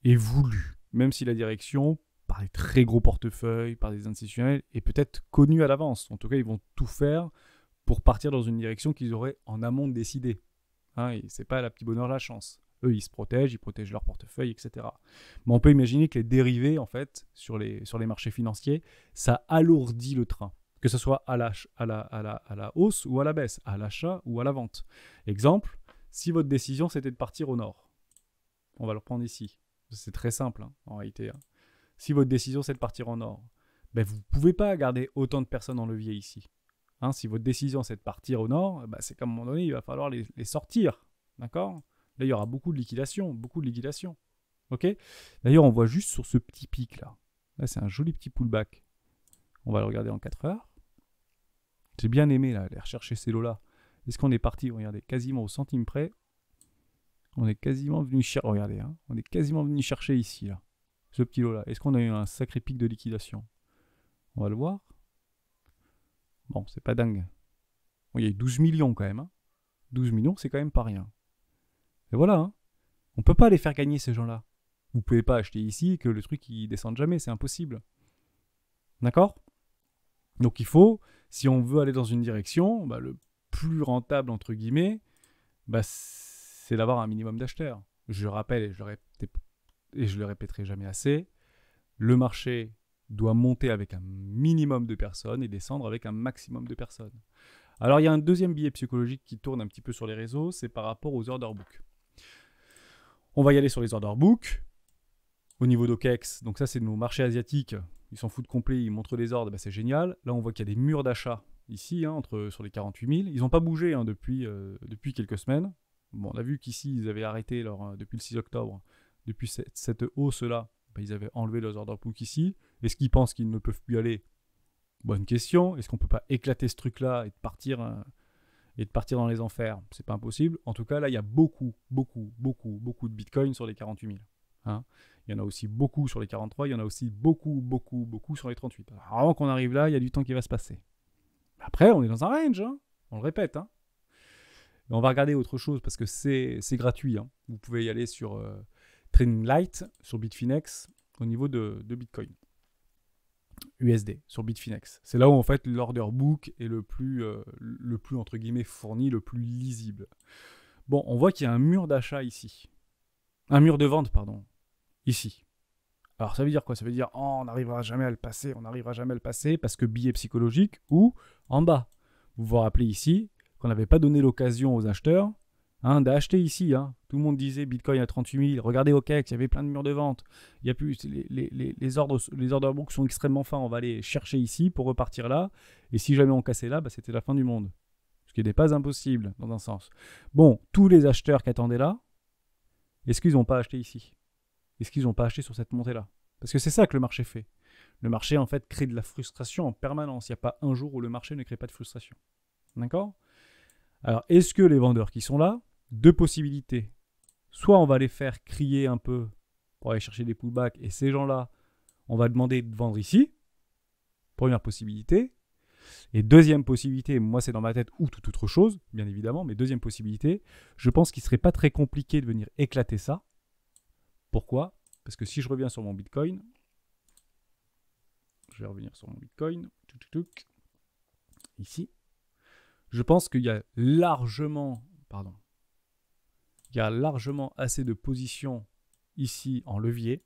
est voulue, même si la direction, par des très gros portefeuilles, par des institutionnels, est peut-être connue à l'avance. En tout cas, ils vont tout faire pour partir dans une direction qu'ils auraient en amont décidé. Hein, c'est pas la petite bonheur la chance. Eux, ils se protègent, ils protègent leur portefeuille, etc. Mais on peut imaginer que les dérivés, en fait, sur les marchés financiers, ça alourdit le train. Que ce soit à la hausse ou à la baisse, à l'achat ou à la vente. Exemple, si votre décision c'était de partir au nord, on va le reprendre ici. C'est très simple hein, en réalité. Hein. Si votre décision c'est de partir au nord, ben, vous ne pouvez pas garder autant de personnes en levier ici. Hein, si votre décision c'est de partir au nord, ben, c'est qu'à un moment donné, il va falloir les sortir. D'accord? Là, il y aura beaucoup de liquidation, beaucoup de liquidation. Ok? D'ailleurs, on voit juste sur ce petit pic là. Là, c'est un joli petit pullback. On va le regarder en 4 heures. J'ai bien aimé là, aller rechercher ces lots-là. Est-ce qu'on est parti, regardez, quasiment au centime près. On est quasiment venu chercher, regardez, hein, on est quasiment venu chercher ici, là, ce petit lot-là. Est-ce qu'on a eu un sacré pic de liquidation? On va le voir. Bon, c'est pas dingue. Bon, il y a eu 12 millions quand même. Hein. 12 millions, c'est quand même pas rien. Et voilà, hein. On peut pas les faire gagner ces gens-là. Vous pouvez pas acheter ici et que le truc il descende jamais, c'est impossible. D'accord? Donc il faut, si on veut aller dans une direction, bah, le plus rentable entre guillemets, bah, c'est d'avoir un minimum d'acheteurs. Je rappelle et je le répéterai jamais assez, le marché doit monter avec un minimum de personnes et descendre avec un maximum de personnes. Alors il y a un deuxième biais psychologique qui tourne un petit peu sur les réseaux, c'est par rapport aux order books. On va y aller sur les order books. Au niveau d'OKEx, donc ça c'est nos marchés asiatiques, ils s'en foutent complet, ils montrent les ordres, bah c'est génial. Là on voit qu'il y a des murs d'achat ici, hein, sur les 48 000. Ils n'ont pas bougé hein, depuis quelques semaines. Bon, on a vu qu'ici ils avaient arrêté depuis le 6 octobre, depuis cette hausse-là, bah, ils avaient enlevé leurs order books ici. Est-ce qu'ils pensent qu'ils ne peuvent plus aller? Bonne question. Est-ce qu'on ne peut pas éclater ce truc-là et de partir dans les enfers? C'est pas impossible. En tout cas, là, il y a beaucoup de Bitcoin sur les 48 000. Hein. Il y en a aussi beaucoup sur les 43, il y en a aussi beaucoup sur les 38. Alors, avant qu'on arrive là, il y a du temps qui va se passer. Après, on est dans un range, hein. On le répète. Hein. Et on va regarder autre chose parce que c'est gratuit. Hein. Vous pouvez y aller sur Trading Light, sur Bitfinex, au niveau de Bitcoin. USD, sur Bitfinex. C'est là où en fait l'order book est le plus entre guillemets fourni, le plus lisible. Bon, on voit qu'il y a un mur d'achat ici. Un mur de vente, pardon. Ici. Alors ça veut dire quoi? Ça veut dire on n'arrivera jamais à le passer, parce que biais psychologique ou en bas. Vous vous rappelez ici qu'on n'avait pas donné l'occasion aux acheteurs hein, d'acheter ici. Hein. Tout le monde disait Bitcoin à 38 000, regardez OKEx, il y avait plein de murs de vente. Il y a plus, les order books sont extrêmement fins, on va aller chercher ici pour repartir là. Et si jamais on cassait là, bah, c'était la fin du monde. Ce qui n'est pas impossible dans un sens. Bon, tous les acheteurs qui attendaient là, est-ce qu'ils n'ont pas acheté ici? Est-ce qu'ils n'ont pas acheté sur cette montée-là? Parce que c'est ça que le marché fait. Le marché, en fait, crée de la frustration en permanence. Il n'y a pas un jour où le marché ne crée pas de frustration. D'accord? Alors, est-ce que les vendeurs qui sont là, deux possibilités. Soit on va les faire crier un peu pour aller chercher des pullbacks, et ces gens-là, on va demander de vendre ici. Première possibilité. Et deuxième possibilité, moi c'est dans ma tête ou toute autre chose, bien évidemment, mais deuxième possibilité, je pense qu'il ne serait pas très compliqué de venir éclater ça. Pourquoi? Parce que si je reviens sur mon Bitcoin, je vais revenir sur mon Bitcoin, ici, je pense qu'il y a largement, assez de positions ici en levier,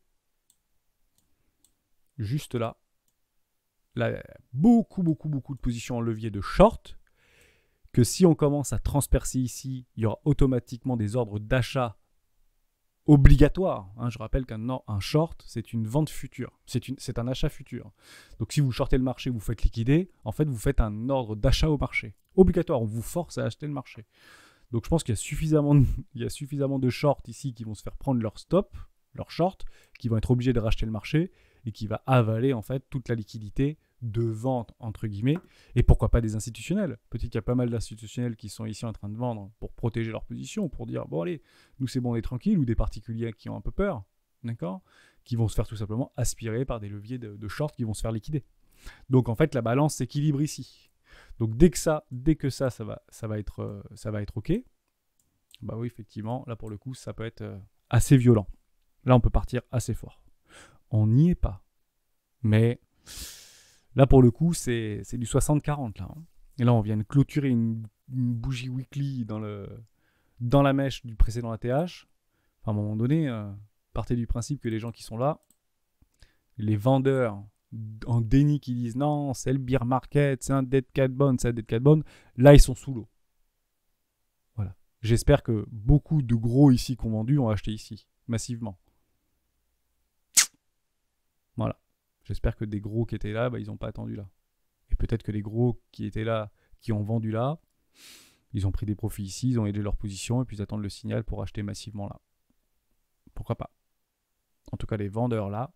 juste là. Là, beaucoup de positions en levier de short que si on commence à transpercer ici, il y aura automatiquement des ordres d'achat obligatoires. Je rappelle qu'un short, c'est une vente future. C'est un achat futur. Donc si vous shortez le marché, vous faites liquider, en fait, vous faites un ordre d'achat au marché. Obligatoire, on vous force à acheter le marché. Donc je pense qu'il y a suffisamment de shorts ici qui vont se faire prendre leur stop, leur short, qui vont être obligés de racheter le marché et qui va avaler en fait toute la liquidité de vente entre guillemets. Et pourquoi pas des institutionnels. Peut-être qu'il y a pas mal d'institutionnels qui sont ici en train de vendre pour protéger leur position, pour dire bon allez, nous c'est bon, on est tranquille, ou des particuliers qui ont un peu peur, d'accord, qui vont se faire tout simplement aspirer par des leviers de short qui vont se faire liquider. Donc en fait la balance s'équilibre ici. Donc dès que ça va être ok. Bah oui, effectivement, là pour le coup, ça peut être assez violent. Là, on peut partir assez fort. On n'y est pas. Mais là, pour le coup, c'est du 60-40 là. Et là, on vient de clôturer une bougie weekly dans la mèche du précédent ATH. Enfin, à un moment donné, partez du principe que les gens qui sont là, les vendeurs en déni qui disent non, c'est le bear market, c'est un dead cat bond, c'est un dead cat bond, là ils sont sous l'eau. Voilà. J'espère que beaucoup de gros ici qui ont vendu ont acheté ici, massivement. Voilà. J'espère que des gros qui étaient là, ils n'ont pas attendu là. Et peut-être que les gros qui étaient là, qui ont vendu là, ils ont pris des profits ici, ils ont aidé leur position et puis ils attendent le signal pour acheter massivement là. Pourquoi pas. En tout cas, les vendeurs là,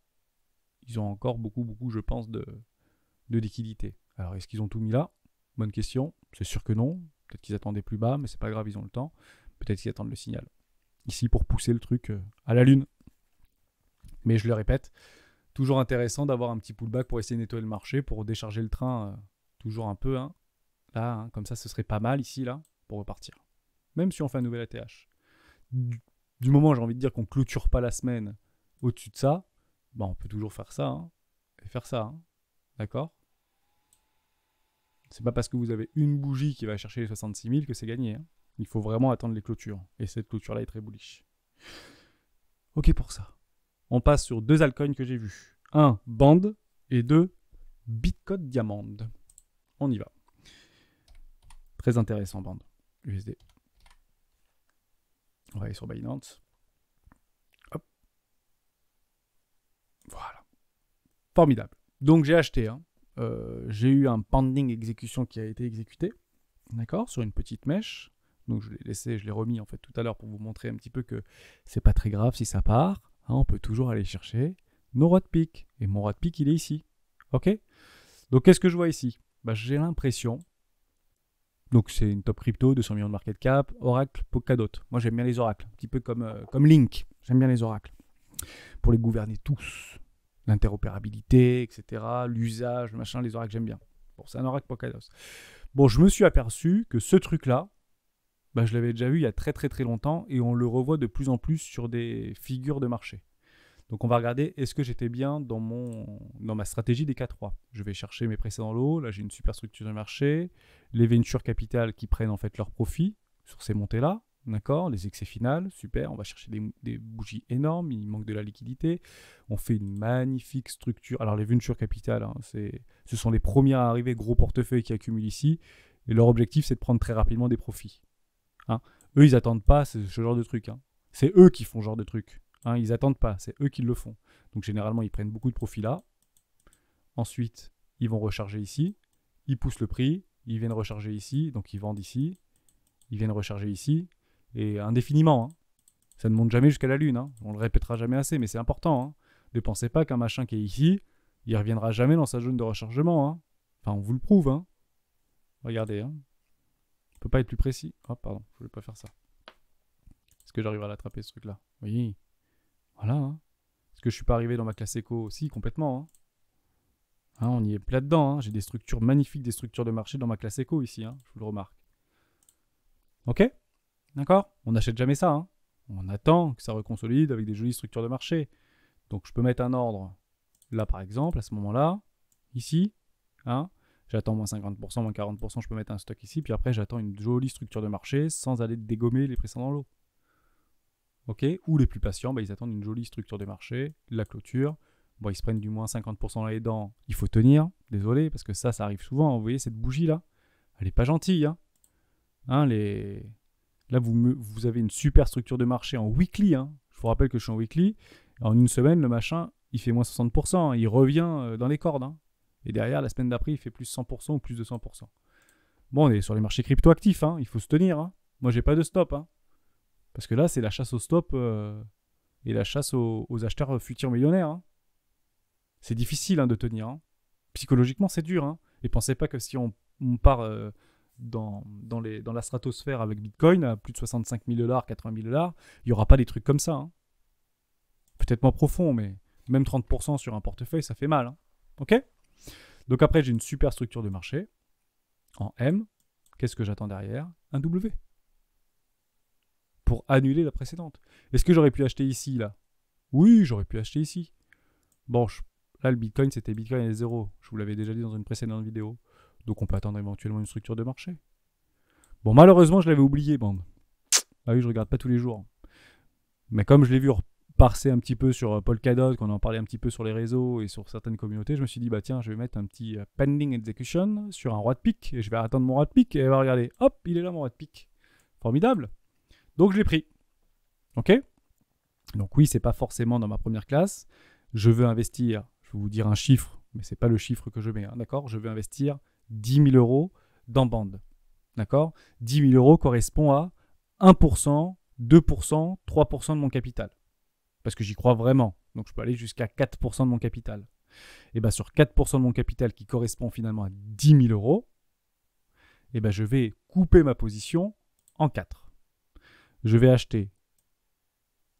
ils ont encore beaucoup, je pense, de liquidité. Alors, est-ce qu'ils ont tout mis là? Bonne question. C'est sûr que non. Peut-être qu'ils attendaient plus bas, mais c'est pas grave, ils ont le temps. Peut-être qu'ils attendent le signal. Ici, pour pousser le truc à la lune. Mais je le répète, toujours intéressant d'avoir un petit pullback pour essayer de nettoyer le marché, pour décharger le train toujours un peu. Là, comme ça, ce serait pas mal ici, là, pour repartir. Même si on fait un nouvel ATH. Du moment, j'ai envie de dire qu'on clôture pas la semaine au-dessus de ça, on peut toujours faire ça, et faire ça, d'accord? C'est pas parce que vous avez une bougie qui va chercher les 66 000 que c'est gagné. Il faut vraiment attendre les clôtures, et cette clôture-là est très bullish. Ok pour ça. On passe sur deux altcoins que j'ai vus. Un, Band, et deux, Bitcoin Diamond. On y va. Très intéressant, Band. USD. On va aller sur Binance. Hop. Voilà. Formidable. Donc j'ai acheté. J'ai eu un pending exécution qui a été exécuté. D'accord, sur une petite mèche. Donc je l'ai laissé, je l'ai remis en fait tout à l'heure pour vous montrer un petit peu que c'est pas très grave si ça part. On peut toujours aller chercher nos road pick. Et mon road pick, il est ici. Ok. Donc qu'est-ce que je vois ici? J'ai l'impression. Donc c'est une top crypto, 200 millions de market cap, Oracle, Polkadot. Moi j'aime bien les oracles, un petit peu comme Link. J'aime bien les oracles. Pour les gouverner tous. L'interopérabilité, etc. L'usage, le machin, les oracles, j'aime bien. Bon, c'est un oracle Polkadot. Bon, je me suis aperçu que ce truc-là, je l'avais déjà vu il y a très très très longtemps et on le revoit de plus en plus sur des figures de marché. Donc on va regarder, est-ce que j'étais bien dans ma stratégie des K3. Je vais chercher mes précédents lots, là j'ai une super structure de marché, les venture capital qui prennent en fait leur profit sur ces montées-là, d'accord, les excès finales, super, on va chercher des bougies énormes, il manque de la liquidité, on fait une magnifique structure. Alors les venture capital, ce sont les premiers à arriver, gros portefeuille qui accumulent ici, et leur objectif c'est de prendre très rapidement des profits. Eux ils n'attendent pas ce genre de truc, c'est eux qui font ce genre de truc. Ils n'attendent pas, c'est eux qui le font. Donc généralement, ils prennent beaucoup de profit là. Ensuite, ils vont recharger ici. Ils poussent le prix. Ils viennent recharger ici. Donc ils vendent ici. Ils viennent recharger ici. Et indéfiniment. Ça ne monte jamais jusqu'à la lune. On le répétera jamais assez, mais c'est important. Ne pensez pas qu'un machin qui est ici, il ne reviendra jamais dans sa zone de rechargement. Enfin, on vous le prouve. Regardez. On ne peut pas être plus précis. Oh, pardon, je ne voulais pas faire ça. Est-ce que j'arrive à l'attraper, ce truc-là? Oui. Voilà. Est-ce que je suis pas arrivé dans ma classe éco aussi complètement? On y est plat dedans. J'ai des structures magnifiques, des structures de marché dans ma classe éco ici. Je vous le remarque. Ok? D'accord? On n'achète jamais ça. On attend que ça reconsolide avec des jolies structures de marché. Donc je peux mettre un ordre là par exemple, à ce moment-là, ici. J'attends moins 50%, moins 40%, je peux mettre un stock ici. Puis après, j'attends une jolie structure de marché sans aller dégommer les précédents lots. Ok, ou les plus patients, ils attendent une jolie structure de marché, la clôture. Bon, ils se prennent du moins 50% dans les dents. Il faut tenir, désolé, parce que ça arrive souvent. Vous voyez cette bougie là, elle est pas gentille. Hein, là, vous avez une super structure de marché en weekly. Hein. Je vous rappelle que je suis en weekly. En une semaine, le machin, il fait moins 60%. Hein. Il revient dans les cordes. Hein. Et derrière, la semaine d'après, il fait plus 100% ou plus de 100%. Bon, on est sur les marchés crypto-actifs. Hein. Il faut se tenir. Hein. Moi, j'ai pas de stop. Hein. Parce que là, c'est la chasse au stop et la chasse aux acheteurs futurs millionnaires. Hein. C'est difficile de tenir. Hein. Psychologiquement, c'est dur. Hein. Et pensez pas que si on part dans la stratosphère avec Bitcoin à plus de 65 000 $, 80 000 $, il n'y aura pas des trucs comme ça. Hein. Peut-être moins profond, mais même 30% sur un portefeuille, ça fait mal. Hein. Ok ? Donc après, j'ai une super structure de marché en M. Qu'est-ce que j'attends derrière ? Un W. Pour annuler la précédente. Est-ce que j'aurais pu acheter ici, là ? Oui, j'aurais pu acheter ici. Bon, là, le Bitcoin, c'était Bitcoin à 0. Je vous l'avais déjà dit dans une précédente vidéo. Donc, on peut attendre éventuellement une structure de marché. Bon, malheureusement, je l'avais oublié, bande. Ah oui, je regarde pas tous les jours. Mais comme je l'ai vu passer un petit peu sur Polkadot, qu'on en parlait un petit peu sur les réseaux et sur certaines communautés, je me suis dit, bah tiens, je vais mettre un petit pending execution sur un roi de pique et je vais attendre mon roi de pique et elle va regarder. Hop, il est là, mon roi de pique. Formidable. Donc, je l'ai pris. Ok ? Donc oui, c'est pas forcément dans ma première classe. Je veux investir, je vais vous dire un chiffre, mais c'est pas le chiffre que je mets, hein, d'accord ? Je veux investir 10 000 € dans Band. D'accord ? 10 000 € correspond à 1%, 2%, 3% de mon capital. Parce que j'y crois vraiment. Donc je peux aller jusqu'à 4% de mon capital. Et bien sur 4% de mon capital qui correspond finalement à 10 000 €, et ben je vais couper ma position en 4. Je vais acheter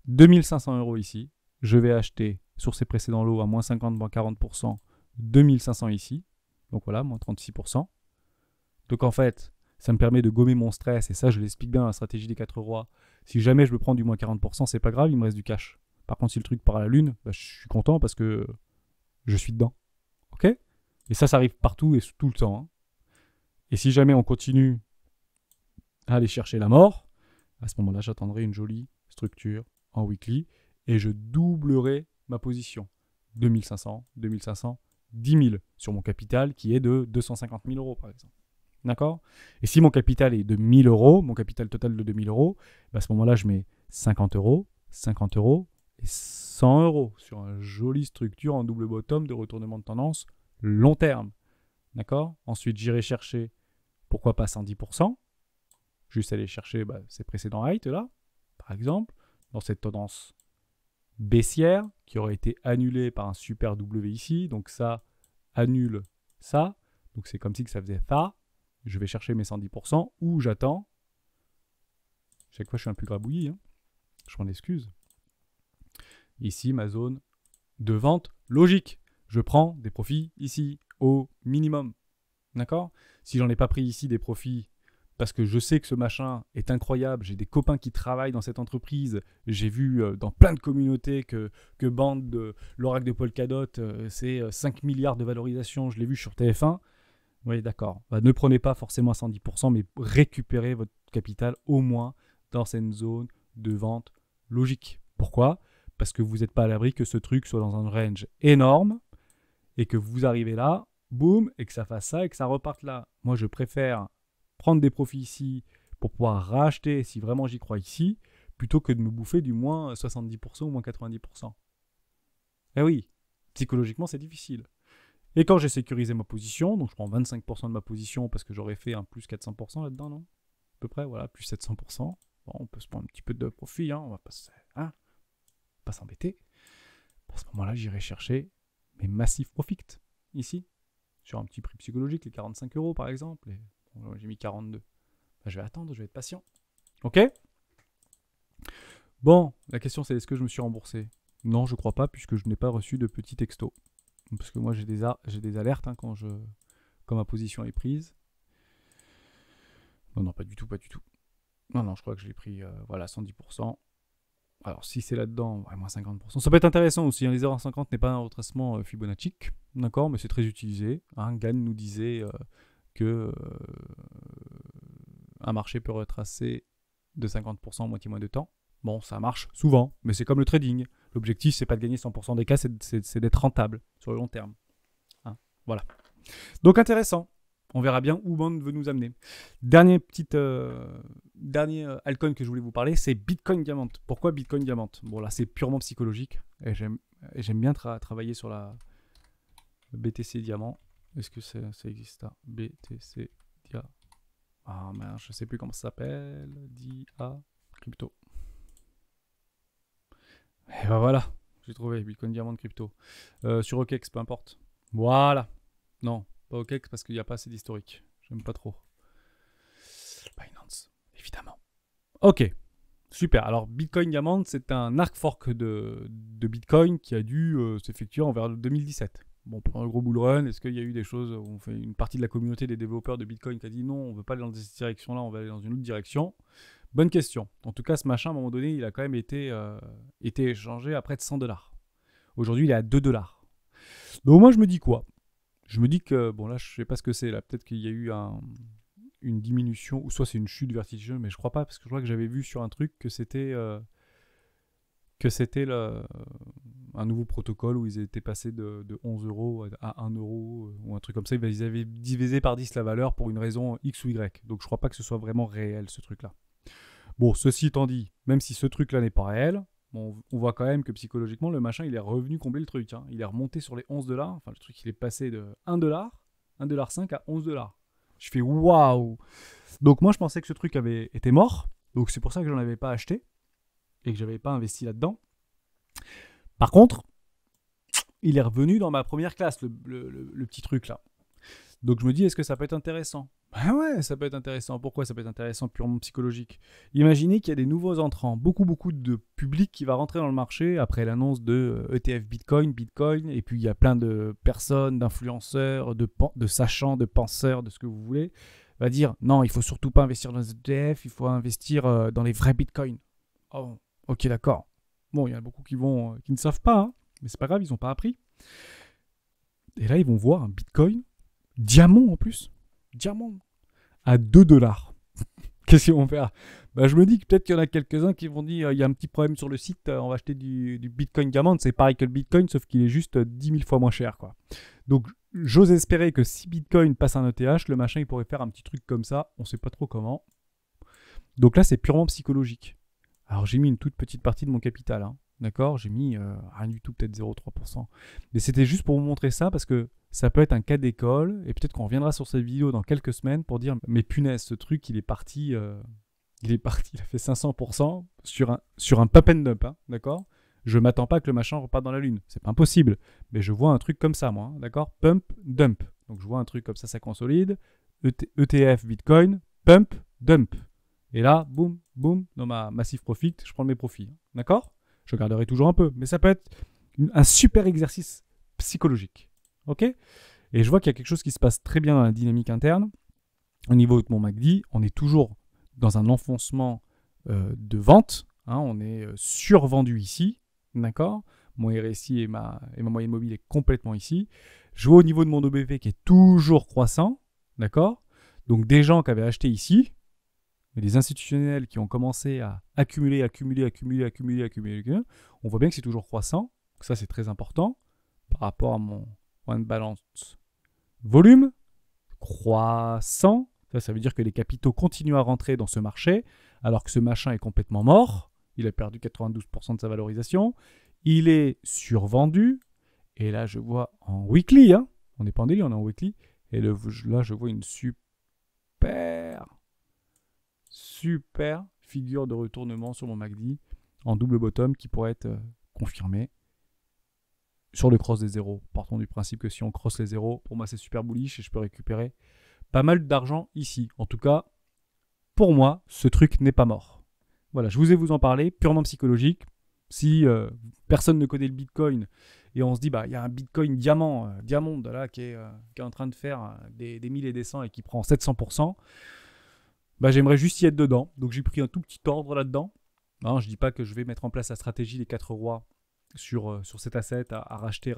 2 500 € ici. Je vais acheter sur ces précédents lots à moins 50, moins 40%, 2 500 ici. Donc voilà, moins 36%. Donc en fait, ça me permet de gommer mon stress. Et ça, je l'explique bien dans la stratégie des 4 rois. Si jamais je me prends du moins 40%, c'est pas grave, il me reste du cash. Par contre, si le truc part à la lune, bah, je suis content parce que je suis dedans. Ok ? Et ça arrive partout et tout le temps. Hein. Et si jamais on continue à aller chercher la mort, à ce moment-là, j'attendrai une jolie structure en weekly et je doublerai ma position. 2500, 2500, 10 000 sur mon capital qui est de 250 000 € par exemple. D'accord ? Et si mon capital est de 1000 €, mon capital total de 2000 €, bah à ce moment-là, je mets 50 €, 50 € et 100 € sur une jolie structure en double bottom de retournement de tendance long terme. D'accord ? Ensuite, j'irai chercher, pourquoi pas 110%, juste aller chercher ces précédents heights là, par exemple, dans cette tendance baissière qui aurait été annulée par un super W ici. Donc ça annule ça. Donc c'est comme si que ça faisait ça. Je vais chercher mes 110% ou j'attends. Chaque fois je suis un peu grabouillis. Hein. Je m'en excuse. Ici ma zone de vente logique. Je prends des profits ici au minimum. D'accord ? Si j'en ai pas pris ici des profits parce que je sais que ce machin est incroyable, j'ai des copains qui travaillent dans cette entreprise, j'ai vu dans plein de communautés que Band, l'oracle de Polkadot, c'est 5 milliards de valorisation, je l'ai vu sur TF1. Oui, d'accord. Ne prenez pas forcément à 110%, mais récupérez votre capital au moins dans cette zone de vente logique. Pourquoi ? Parce que vous n'êtes pas à l'abri que ce truc soit dans un range énorme et que vous arrivez là, boum, et que ça fasse ça et que ça reparte là. Moi, je préfère prendre des profits ici pour pouvoir racheter si vraiment j'y crois ici, plutôt que de me bouffer du moins 70% ou moins 90%. Eh oui, psychologiquement, c'est difficile. Et quand j'ai sécurisé ma position, donc je prends 25% de ma position parce que j'aurais fait un plus 400% là-dedans, non ? À peu près, voilà, plus 700%. Bon, on peut se prendre un petit peu de profit, hein, on va pas s'embêter. À ce moment-là, j'irai chercher mes massifs profits, ici, sur un petit prix psychologique, les 45 € par exemple. Et, bon, j'ai mis 42. Je vais attendre, je vais être patient. Ok ? Bon, la question c'est est-ce que je me suis remboursé ? Non, je crois pas, puisque je n'ai pas reçu de petit texto. Parce que moi, j'ai des alertes hein, quand ma position est prise. Non, pas du tout, pas du tout. Non, je crois que je l'ai pris, 110%. Alors, si c'est là-dedans, moins 50%. Ça peut être intéressant aussi. Hein, les 0,50 n'est pas un retracement Fibonacci, d'accord, mais c'est très utilisé. Hein, Gann nous disait que un marché peut retracer de 50% en moitié moins de temps. Bon, ça marche souvent, mais c'est comme le trading. L'objectif, c'est pas de gagner 100% des cas, c'est d'être rentable sur le long terme. Hein, voilà. Donc intéressant. On verra bien où Bond veut nous amener. Dernier altcoin que je voulais vous parler, c'est Bitcoin Diamant. Pourquoi Bitcoin Diamant? Bon, là, c'est purement psychologique. Et j'aime bien travailler sur la BTC Diamant. Est-ce que ça existe là? BTC Diamant. Ah merde, je sais plus comment ça s'appelle. Dia Crypto. Et ben voilà, j'ai trouvé Bitcoin Diamant Crypto. Sur OKEx, peu importe. Voilà. Non, pas OKEx parce qu'il n'y a pas assez d'historique. J'aime pas trop. Binance, évidemment. Ok, super. Alors, Bitcoin Diamond, c'est un arc fork de Bitcoin qui a dû s'effectuer envers 2017. Bon, pour un gros bull run, est-ce qu'il y a eu des choses où on fait une partie de la communauté des développeurs de Bitcoin qui a dit non, on ne veut pas aller dans cette direction-là, on va aller dans une autre direction? Bonne question. En tout cas, ce machin, à un moment donné, il a quand même été échangé à près de 100 $. Aujourd'hui, il est à 2 $. Donc moi, je me dis quoi? Je me dis que, bon là, je sais pas ce que c'est, là, peut-être qu'il y a eu une diminution, ou soit c'est une chute vertigineuse, mais je crois pas, parce que je crois que j'avais vu sur un truc que c'était un nouveau protocole où ils étaient passés de 11 € à 1 € ou un truc comme ça. Ils avaient divisé par 10 la valeur pour une raison X ou Y. Donc je crois pas que ce soit vraiment réel, ce truc-là. Bon, ceci étant dit, même si ce truc-là n'est pas réel, bon, on voit quand même que psychologiquement, le machin, il est revenu combler le truc. Hein. Il est remonté sur les 11 $. Enfin, le truc, il est passé de 1 $, 1,5 $ à 11 $. Je fais waouh! Donc moi, je pensais que ce truc avait été mort. Donc c'est pour ça que j'en avais pas acheté et que j'avais pas investi là-dedans. Par contre, il est revenu dans ma première classe, le petit truc là. Donc je me dis, est-ce que ça peut être intéressant? Ben ouais, ça peut être intéressant. Pourquoi ça peut être intéressant? Purement psychologique. Imaginez qu'il y a des nouveaux entrants, beaucoup de public qui va rentrer dans le marché après l'annonce de ETF Bitcoin, et puis il y a plein de personnes, d'influenceurs, de sachants, de penseurs, de ce que vous voulez, va dire non, il faut surtout pas investir dans les ETF, il faut investir dans les vrais Bitcoins. Oh, ok, d'accord. Bon, il y en a beaucoup qui ne savent pas, hein, mais c'est pas grave, ils n'ont pas appris. Et là, ils vont voir un Bitcoin diamant en plus. Diamant. À 2 $. Qu'est-ce qu'ils vont faire? Bah, je me dis que peut-être qu'il y en a quelques-uns qui vont dire il y a un petit problème sur le site, on va acheter du Bitcoin Diamond. C'est pareil que le Bitcoin, sauf qu'il est juste 10 000 fois moins cher, quoi. Donc, j'ose espérer que si Bitcoin passe un ETH, le machin, il pourrait faire un petit truc comme ça. On ne sait pas trop comment. Donc là, c'est purement psychologique. Alors, j'ai mis une toute petite partie de mon capital, hein. D'accord? J'ai mis rien du tout, peut-être 0,3%. Mais c'était juste pour vous montrer ça parce que ça peut être un cas d'école et peut-être qu'on reviendra sur cette vidéo dans quelques semaines pour dire mais punaise, ce truc, il est parti, il a fait 500% sur un pump and dump, hein, d'accord? Je m'attends pas que le machin reparte dans la lune, c'est pas impossible. Mais je vois un truc comme ça, moi, hein, d'accord? Pump, dump. Donc je vois un truc comme ça consolide. ETF, Bitcoin, pump, dump. Et là, boum, boum, dans ma massive profit, je prends mes profits, hein, d'accord? Je garderai toujours un peu, mais ça peut être un super exercice psychologique. Ok? Et je vois qu'il y a quelque chose qui se passe très bien dans la dynamique interne. Au niveau de mon MACD, on est toujours dans un enfoncement de vente. Hein, on est survendu ici. D'accord? Mon RSI et ma moyenne mobile est complètement ici. Je vois au niveau de mon OBV qui est toujours croissant. D'accord? Donc des gens qui avaient acheté ici, mais des institutionnels qui ont commencé à accumuler, on voit bien que c'est toujours croissant. Donc ça, c'est très important par rapport à mon point de balance volume croissant. Ça veut dire que les capitaux continuent à rentrer dans ce marché alors que ce machin est complètement mort. Il a perdu 92% de sa valorisation. Il est survendu. Et là, je vois en weekly, hein, on n'est pas en daily, on est en weekly. Et là, je vois une super figure de retournement sur mon MACD en double bottom qui pourrait être confirmée sur le cross des zéros. Partons du principe que si on cross les zéros, pour moi c'est super bullish et je peux récupérer pas mal d'argent ici. En tout cas, pour moi, ce truc n'est pas mort. Voilà, je vous en parler, purement psychologique. Si personne ne connaît le Bitcoin et on se dit bah il y a un Bitcoin diamant là qui est en train de faire des 1000 et des 100 et qui prend 700%, bah j'aimerais juste y être dedans. Donc j'ai pris un tout petit ordre là-dedans. Non, je dis pas que je vais mettre en place la stratégie des 4 rois sur cet asset à racheter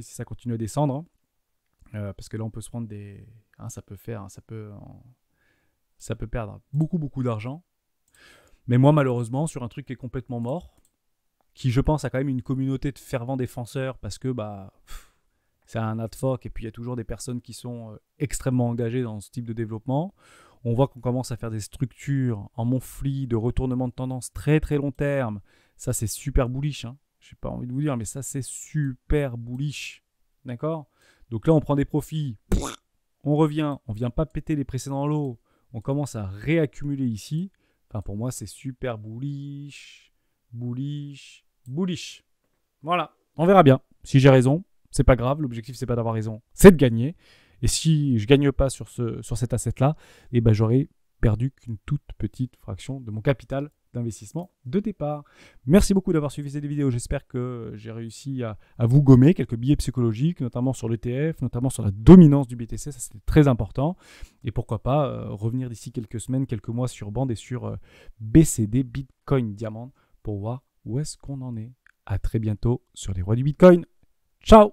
si ça continue à descendre. Parce que là on peut se prendre des... Hein, ça peut perdre beaucoup d'argent. Mais moi malheureusement sur un truc qui est complètement mort, qui je pense a quand même une communauté de fervents défenseurs parce que bah c'est un ad hoc et puis il y a toujours des personnes qui sont extrêmement engagées dans ce type de développement. On voit qu'on commence à faire des structures en monthly de retournement de tendance très très long terme. Ça, c'est super bullish. Hein. Je n'ai pas envie de vous dire, mais ça, c'est super bullish. D'accord? Donc là, on prend des profits. On revient. On ne vient pas péter les précédents lots. On commence à réaccumuler ici. Enfin, pour moi, c'est super bullish. Bullish. Bullish. Voilà. On verra bien. Si j'ai raison, c'est pas grave. L'objectif, c'est pas d'avoir raison. C'est de gagner. Et si je ne gagne pas sur cet asset-là, eh ben, j'aurai perdu qu'une toute petite fraction de mon capital d'investissement de départ. Merci beaucoup d'avoir suivi cette vidéo. J'espère que j'ai réussi à vous gommer quelques biais psychologiques, notamment sur l'ETF, notamment sur la dominance du BTC. Ça, c'était très important. Et pourquoi pas revenir d'ici quelques semaines, quelques mois sur Band et sur BCD, Bitcoin Diamond, pour voir où est-ce qu'on en est. À très bientôt sur les rois du Bitcoin. Ciao!